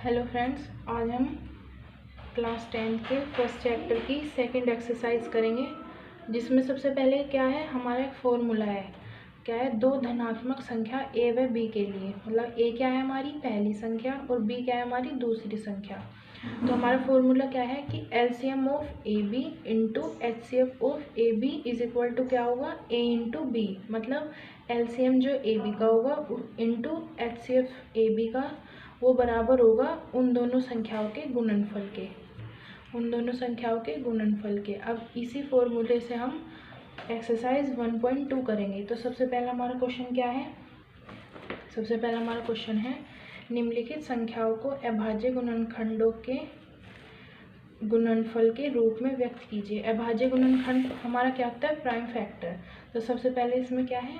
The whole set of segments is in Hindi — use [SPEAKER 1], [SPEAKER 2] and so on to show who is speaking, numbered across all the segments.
[SPEAKER 1] हेलो फ्रेंड्स, आज हम क्लास 10 के फर्स्ट चैप्टर की सेकंड एक्सरसाइज करेंगे, जिसमें सबसे पहले क्या है, हमारा एक फॉर्मूला है। क्या है? दो धनात्मक संख्या ए व बी के लिए, मतलब ए क्या है हमारी पहली संख्या और बी क्या है हमारी दूसरी संख्या। तो हमारा फॉर्मूला क्या है कि LCM of A B into HCF of A B is equal to क्या होगा, ए इंटू बी। मतलब एलसीएम जो ए बी का होगा इंटू एचसीएफ ए बी का, वो बराबर होगा उन दोनों संख्याओं के गुणनफल के, अब इसी फॉर्मूले से हम एक्सरसाइज 1.2 करेंगे। तो सबसे पहला हमारा क्वेश्चन क्या है? सबसे पहला हमारा क्वेश्चन है, निम्नलिखित संख्याओं को अभाज्य गुणनखंडों के गुणनफल के रूप में व्यक्त कीजिए। अभाज्य गुणनखंड हमारा क्या होता है? Prime factor. तो सबसे पहले इसमें क्या है,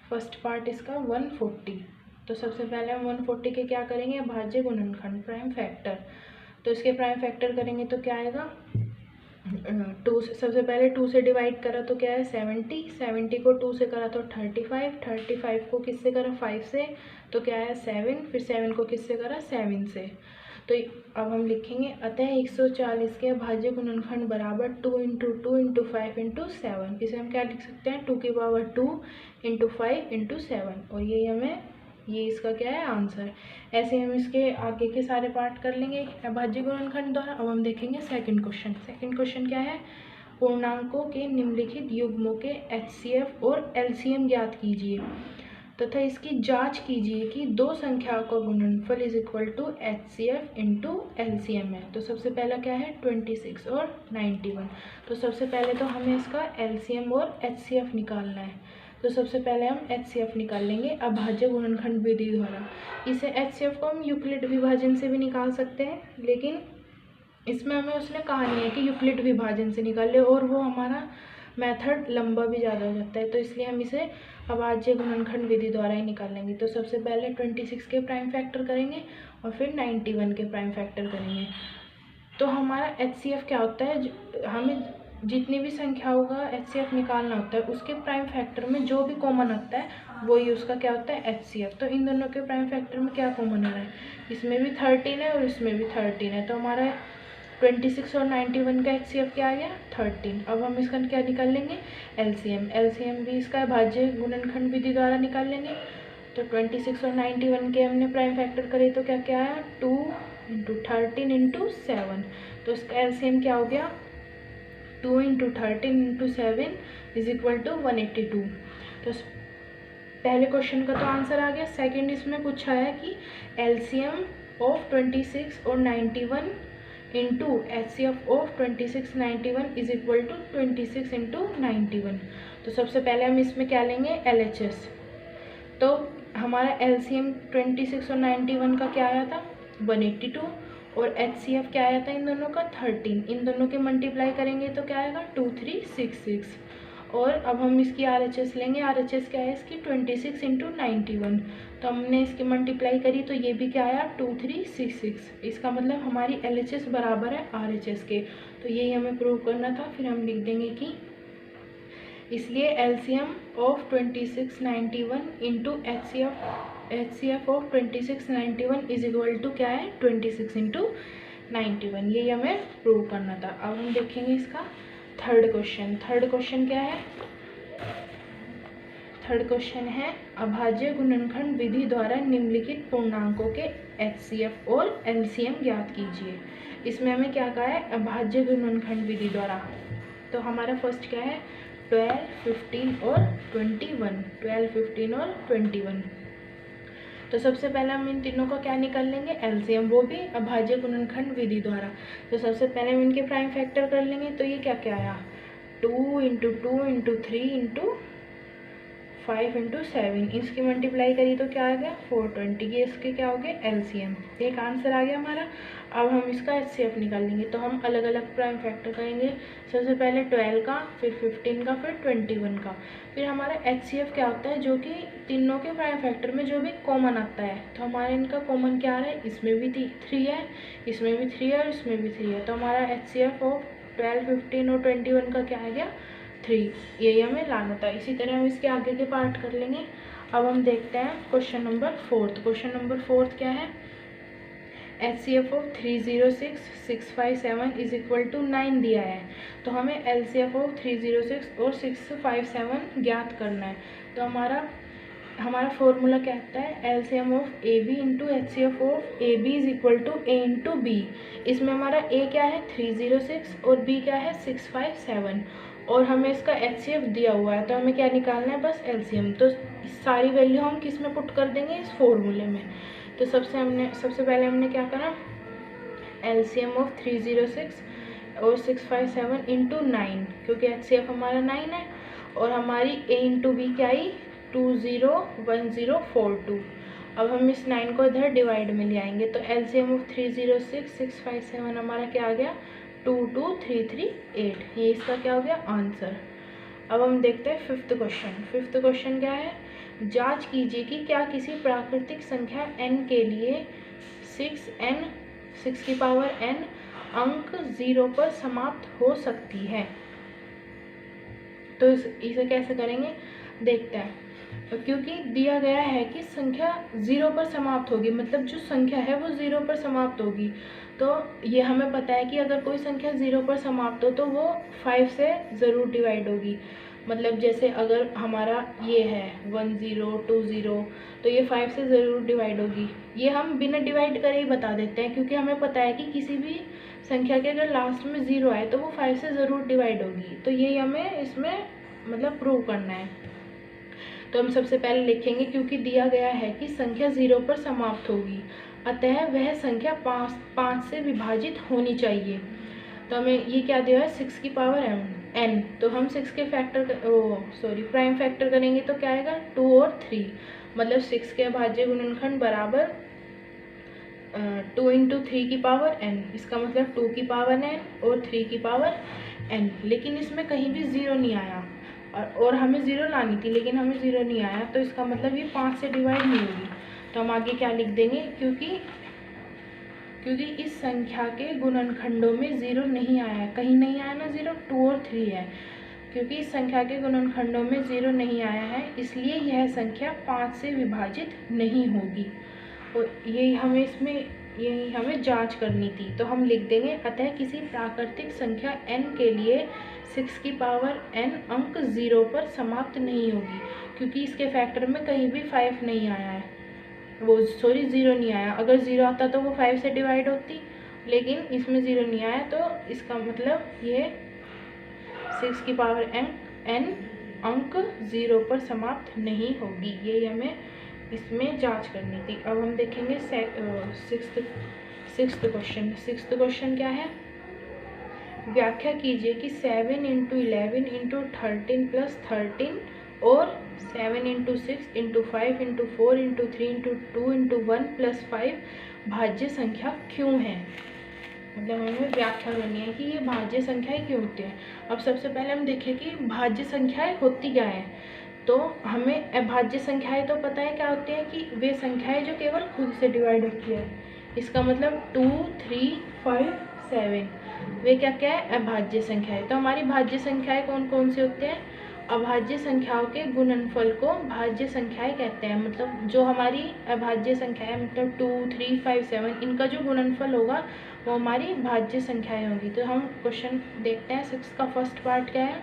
[SPEAKER 1] फर्स्ट पार्ट इसका 140। तो सबसे पहले हम 140 के क्या करेंगे, अभाज्य गुणनखंड प्राइम फैक्टर। तो इसके प्राइम फैक्टर करेंगे तो क्या आएगा, 2 से, सबसे पहले 2 से डिवाइड करा तो क्या है 70 को 2 से करा तो 35 को किससे करा 5 से, तो क्या है 7, फिर 7 को किससे करा 7 से। तो अब हम लिखेंगे अतः 140 के अभाज्य गुणनखंड बराबर 2 इंटू 2 इंटू 5 इंटू 7। इसे हम क्या लिख सकते हैं, 2 की पावर 2 इंटू 5 इंटू 7, और ये इसका क्या है आंसर। ऐसे हम इसके आगे के सारे पार्ट कर लेंगे अभाज्य गुणनखंड द्वारा। अब हम देखेंगे सेकंड क्वेश्चन क्या है, पूर्णांकों के निम्नलिखित युग्मों के एचसीएफ और एलसीएम ज्ञात कीजिए तथा इसकी जांच कीजिए कि दो संख्याओं का गुणनफल is equal to HCF into LCM है। तो सबसे पहला क्या है 26 और 91। तो सबसे पहले तो हमें इसका एलसीएम और एचसीएफ निकालना है। तो सबसे पहले हम एचसीएफ निकाल लेंगे अभाज्य गुणनखंड विधि द्वारा। इसे एचसीएफ को हम यूक्लिड विभाजन से भी निकाल सकते हैं, लेकिन इसमें हमें उसने कहा नहीं है कि यूक्लिड विभाजन से निकाल ले, और वो हमारा मेथड लंबा भी ज़्यादा हो जाता है। तो इसलिए हम इसे अभाज्य गुणनखंड विधि द्वारा ही निकाल लेंगे। तो सबसे पहले 26 के प्राइम फैक्टर करेंगे और फिर 91 के प्राइम फैक्टर करेंगे। तो हमारा एचसीएफ क्या होता है, हमें जितनी भी संख्याओं का एचसीएफ निकालना होता है उसके प्राइम फैक्टर में जो भी कॉमन आता है वही उसका क्या होता है एचसीएफ। तो इन दोनों के प्राइम फैक्टर में क्या कॉमन आ रहा है, इसमें भी 13 है और इसमें भी 13 है। तो हमारा 26 और 91 का एचसीएफ क्या आ गया 13। अब हम इसका क्या निकाल लेंगे एलसीएम भी इसका अभाज्य गुणनखंड विधि द्वारा निकाल लेंगे। तो 26 और 91 के हमने प्राइम फैक्टर करे तो क्या क्या आया 2 इंटू 13 इंटू 7। तो इसका एलसीएम क्या हो गया 2 into 13 into 7 is equal to 182। तो पहले क्वेश्चन का तो आंसर आ गया। सेकंड इसमें पूछा है कि एलसीएम ऑफ 26 और 91 into HCF of 26 91 is equal to 26 into 91। तो सबसे पहले हम इसमें क्या लेंगे एलएचएस। तो हमारा एलसीएम 26 और 91 का क्या आया था 182, और एचसीएफ क्या आया था इन दोनों का 13। इन दोनों के मल्टीप्लाई करेंगे तो क्या आएगा 2366। और अब हम इसकी आरएचएस लेंगे, आरएचएस क्या है इसकी 26 इंटू 91। तो हमने इसकी मल्टीप्लाई करी तो ये भी क्या आया 2366। इसका मतलब हमारी एलएचएस बराबर है आरएचएस के। तो यही हमें प्रूव करना था। फिर हम लिख देंगे कि इसलिए LCM of 2691 into HCF of 2691 is equal to क्या है 26 इंटू 91। यही हमें प्रूव करना था। अब हम देखेंगे इसका थर्ड क्वेश्चन क्या है, थर्ड क्वेश्चन है अभाज्य गुणनखंड विधि द्वारा निम्नलिखित पूर्णांकों के एचसीएफ और एलसीएम ज्ञात कीजिए। इसमें हमें क्या कहा है अभाज्य गुणनखंड विधि द्वारा। तो हमारा फर्स्ट क्या है 12, 15 और 21। तो सबसे पहले हम इन तीनों का क्या निकाल लेंगे एलसीएम, वो भी अभाज्य गुणनखंड विधि द्वारा। तो सबसे पहले हम इनके प्राइम फैक्टर कर लेंगे। तो ये क्या क्या आया 2 इंटू 2 इंटू 3 इंटू 5 इंटू 7। इसकी मल्टीप्लाई करी तो क्या आ गया 420। ये इसके क्या हो गए एलसीएम। एक आंसर आ गया हमारा। अब हम इसका एचसीएफ निकाल लेंगे। तो हम अलग अलग प्राइम फैक्टर करेंगे। सबसे पहले 12 का, फिर 15 का, फिर 21 का। फिर हमारा एचसीएफ क्या होता है जो कि तीनों के प्राइम फैक्टर में जो भी कॉमन आता है। तो हमारे इनका कॉमन क्या आ रहा है, इसमें भी 3 है, इसमें भी 3 है और इसमें भी 3 है। तो हमारा एचसीएफ ऑफ 12, 15 और 21 का क्या आ गया 3। यही हमें लाना था। इसी तरह हम इसके आगे के पार्ट कर लेंगे। अब हम देखते हैं क्वेश्चन नंबर फोर्थ क्या है, HCF of 306 657 is equal to 9 दिया है, तो हमें LCF ऑफ 306 और 657 ज्ञात करना है। तो हमारा फॉर्मूला क्या आता है, LCM of AB into HCF of AB is equal to A into B. इसमें हमारा A क्या है 306 और B क्या है 657, और हमें इसका HCF दिया हुआ है, तो हमें क्या निकालना है, बस LCM। तो सारी वैल्यू हम किस में पुट कर देंगे, इस फॉर्मूले में। तो सबसे पहले हमने क्या करा, LCM ऑफ 306 और 657 इंटू 9, क्योंकि HCF हमारा 9 है, और हमारी A इंटू बी क्या आई 201042। अब हम इस 9 को इधर डिवाइड में ले आएंगे, तो LCM ऑफ 306 657 हमारा क्या आ गया 22338। ये इसका क्या हो गया आंसर। अब हम देखते हैं फिफ्थ क्वेश्चन क्या है, जांच कीजिए कि क्या किसी प्राकृतिक संख्या n के लिए 6 की पावर n अंक 0 पर समाप्त हो सकती है। तो इसे कैसे करेंगे, देखते हैं। क्योंकि दिया गया है कि संख्या 0 पर समाप्त होगी, मतलब जो संख्या है वो 0 पर समाप्त होगी, तो ये हमें पता है कि अगर कोई संख्या 0 पर समाप्त हो तो वो 5 से ज़रूर डिवाइड होगी। मतलब जैसे अगर हमारा ये है 1020, तो ये 5 से ज़रूर डिवाइड होगी। ये हम बिना डिवाइड करे ही बता देते हैं, क्योंकि हमें पता है कि किसी भी संख्या के अगर लास्ट में 0 आए तो वो 5 से ज़रूर डिवाइड होगी। तो यही हमें इसमें मतलब प्रूव करना है। तो हम सबसे पहले लिखेंगे, क्योंकि दिया गया है कि संख्या 0 पर समाप्त होगी, अतः वह संख्या 5 से विभाजित होनी चाहिए। तो हमें ये क्या दिया है 6 की पावर n, तो हम 6 के प्राइम फैक्टर करेंगे तो क्या आएगा 2 और 3, मतलब 6 के अभाज्य गुणनखंड बराबर 2 इंटू 3 की पावर n। इसका मतलब 2 की पावर n और 3 की पावर n। लेकिन इसमें कहीं भी 0 नहीं आया, और हमें 0 लानी थी लेकिन हमें 0 नहीं आया, तो इसका मतलब ये 5 से डिवाइड नहीं होगी। तो हम आगे क्या लिख देंगे, क्योंकि इस संख्या के गुणनखंडों में 0 नहीं आया है, कहीं नहीं आया ना 0, 2 और 3 है। क्योंकि इस संख्या के गुणनखंडों में 0 नहीं आया है, इसलिए यह संख्या 5 से विभाजित नहीं होगी, और यही हमें जांच करनी थी। तो हम लिख देंगे, अतः किसी प्राकृतिक संख्या n के लिए 6 की पावर n अंक 0 पर समाप्त नहीं होगी, क्योंकि इसके फैक्टर में कहीं भी 5 नहीं आया है, 0 नहीं आया। अगर 0 आता तो वो 5 से डिवाइड होती, लेकिन इसमें 0 नहीं आया, तो इसका मतलब ये 6 की पावर n अंक 0 पर समाप्त नहीं होगी। ये हमें इसमें जांच करनी थी। अब हम देखेंगे सिक्स्थ क्वेश्चन क्या है, व्याख्या कीजिए कि 7 इंटू 11 इंटू 13 प्लस 13 और 7 into 6 into 5 into 4 into 3 into 2 into 1 plus 5 भाज्य संख्या क्यों है। मतलब हमें व्याख्या करनी है कि ये भाज्य संख्याएं क्यों होती है। अब सबसे पहले हम देखें कि भाज्य संख्याएं होती क्या है। तो हमें अभाज्य संख्याएं तो पता है क्या होती है, कि वे संख्याएं जो केवल खुद से डिवाइड होती है। इसका मतलब 2, 3, 5, 7 वे क्या है अभाज्य संख्याएं। तो हमारी भाज्य संख्याएं कौन कौन सी होती हैं, अभाज्य संख्याओं के गुणनफल को भाज्य संख्याएं कहते हैं। मतलब जो हमारी अभाज्य संख्याएं मतलब 2, 3, 5, 7 इनका जो गुणनफल होगा वो हमारी भाज्य संख्याएं होगी। तो हम क्वेश्चन देखते हैं। 6 का फर्स्ट पार्ट क्या है,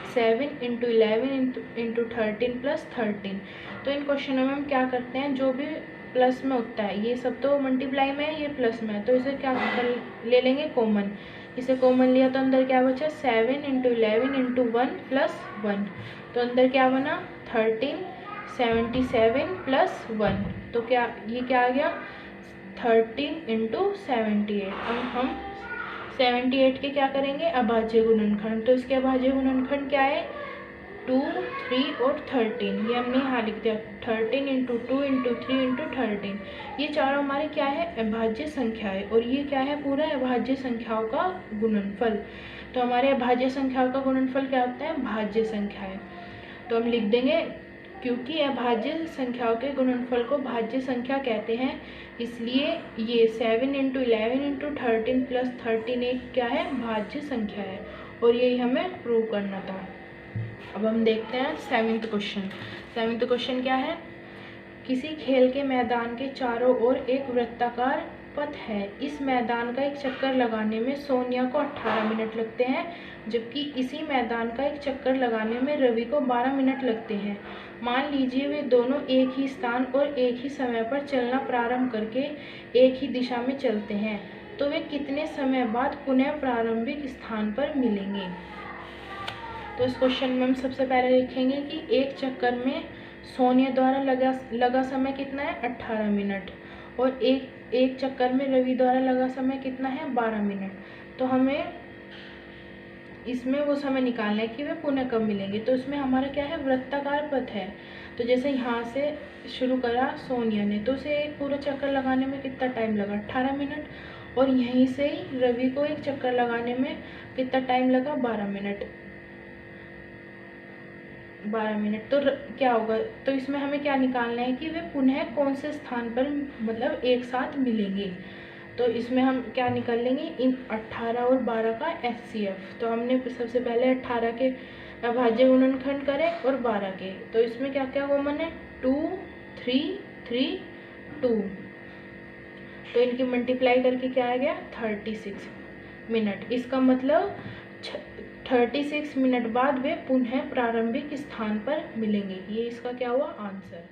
[SPEAKER 1] 7 इंटू 11 इंटू 13 प्लस 13। तो इन क्वेश्चनों में हम क्या करते हैं, जो भी प्लस में होता है, ये सब तो मल्टीप्लाई में है, ये प्लस में है, तो इसे क्या ले लेंगे कॉमन। इसे कॉमन लिया तो अंदर क्या बचा 7 इंटू 11 इंटू 1 प्लस 1, तो अंदर क्या बना 13, 77 प्लस 1, तो ये क्या आ गया 13 इंटू 78। अब हम 78 के क्या करेंगे अभाज्य गुणनखंड। तो इसके अभाज्य गुणनखंड क्या है 2, 3 और 13। ये हमने यहाँ लिख दिया 13 इंटू 2 इंटू 3 इंटू 13। ये चारों हमारे क्या है अभाज्य संख्या है, और ये क्या है पूरा अभाज्य संख्याओं का गुणनफल। तो हमारे अभाज्य संख्याओं का गुणनफल क्या होता है भाज्य संख्या है। तो हम लिख देंगे क्योंकि अभाज्य संख्याओं के गुणनफल को भाज्य संख्या कहते हैं, इसलिए ये 7 इंटू 11 इंटू 13 प्लस 13 एक क्या है भाज्य संख्या है, और यही हमें प्रूव करना था। अब हम देखते हैं सेवेंथ क्वेश्चन क्या है किसी खेल के मैदान के चारों ओर एक वृत्ताकार पथ है। इस मैदान का एक चक्कर लगाने में सोनिया को 18 मिनट लगते हैं, जबकि इसी मैदान का एक चक्कर लगाने में रवि को 12 मिनट लगते हैं। मान लीजिए वे दोनों एक ही स्थान और एक ही समय पर चलना प्रारंभ करके एक ही दिशा में चलते हैं, तो वे कितने समय बाद पुनः प्रारंभिक स्थान पर मिलेंगे। तो इस क्वेश्चन में हम सबसे पहले लिखेंगे कि एक चक्कर में सोनिया द्वारा लगा समय कितना है 18 मिनट, और एक चक्कर में रवि द्वारा लगा समय कितना है 12 मिनट। तो हमें इसमें वो समय निकालना है कि वे पुनः कब मिलेंगे। तो इसमें हमारा क्या है, वृत्ताकार पथ है। तो जैसे यहाँ से शुरू करा सोनिया ने, तो उसे एक पूरा चक्कर लगाने में कितना टाइम लगा 18 मिनट, और यहीं से ही रवि को एक चक्कर लगाने में कितना टाइम लगा 12 मिनट। तो क्या होगा, तो इसमें हमें क्या निकालना है कि वे पुनः कौन से स्थान पर मतलब एक साथ मिलेंगे। तो इसमें हम क्या निकाल लेंगे, इन 18 और 12 का HCF। तो हमने सबसे पहले 18 के अभाज्य गुणनखंड करे और 12 के, तो इसमें क्या क्या कॉमन है 2 3 3 2, तो इनकी मल्टीप्लाई करके क्या आ गया 36 मिनट। इसका मतलब 36 मिनट बाद वे पुनः प्रारंभिक स्थान पर मिलेंगे। ये इसका क्या हुआ आंसर।